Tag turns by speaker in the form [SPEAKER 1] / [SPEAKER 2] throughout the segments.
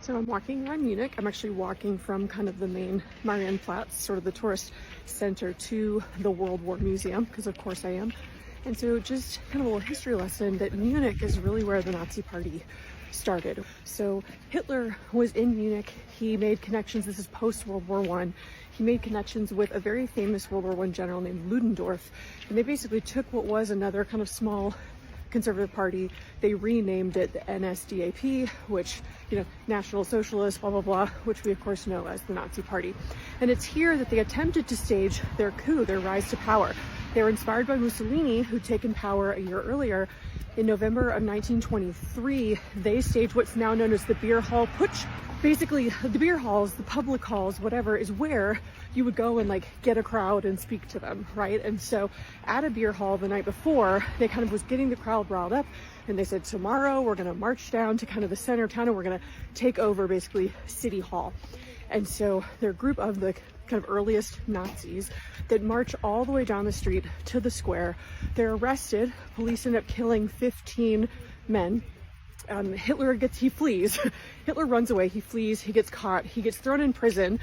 [SPEAKER 1] So I'm walking around Munich. I'm actually walking from kind of the main Marienplatz, sort of the tourist center, to the World War Museum, because of course I am. And so just kind of a little history lesson that Munich is really where the Nazi Party started. So Hitler was in Munich. He made connections. This is post World War I. He made connections with a very famous World War I general named Ludendorff. And they basically took what was another kind of small conservative party. They renamed it the NSDAP, which, National Socialist, blah, blah, blah, which we of course know as the Nazi Party. And it's here that they attempted to stage their coup, their rise to power. They were inspired by Mussolini, who'd taken power a year earlier. In November of 1923, they staged what's now known as the beer hall putsch. Basically, the beer halls, the public halls, whatever, is where you would go and get a crowd and speak to them, right? And so at a beer hall the night before, they kind of was getting the crowd riled up, and they said, tomorrow we're going to march down to kind of the center of town and we're going to take over basically City Hall. And so they're a group of the kind of earliest Nazis that march all the way down the street to the square. They're arrested. Police end up killing 15 men. He flees. Hitler runs away, he flees, he gets caught, he gets thrown in prison.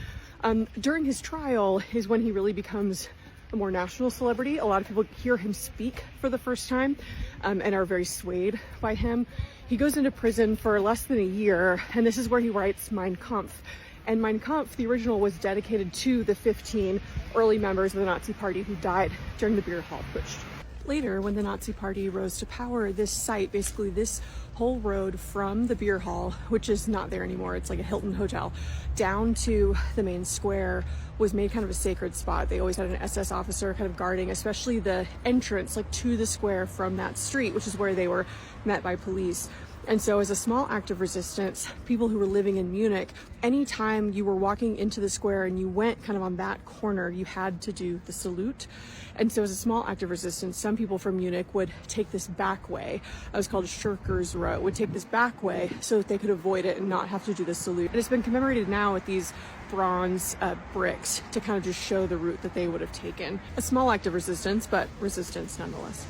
[SPEAKER 1] During his trial is when he really becomes a more national celebrity. A lot of people hear him speak for the first time and are very swayed by him. He goes into prison for less than a year, and this is where he writes Mein Kampf. And Mein Kampf, the original, was dedicated to the 15 early members of the Nazi Party who died during the beer hall putsch. Later, when the Nazi Party rose to power, this site, basically this whole road from the beer hall, which is not there anymore, it's like a Hilton hotel, down to the main square, was made kind of a sacred spot. They always had an SS officer kind of guarding, especially the entrance to the square from that street, which is where they were met by police. And so as a small act of resistance, people who were living in Munich, anytime you were walking into the square and you went kind of on that corner, you had to do the salute. And so as a small act of resistance, some people from Munich would take this back way. It was called Schurker's Row, would take this back way so that they could avoid it and not have to do the salute. And it's been commemorated now with these bronze bricks to kind of just show the route that they would have taken. A small act of resistance, but resistance nonetheless.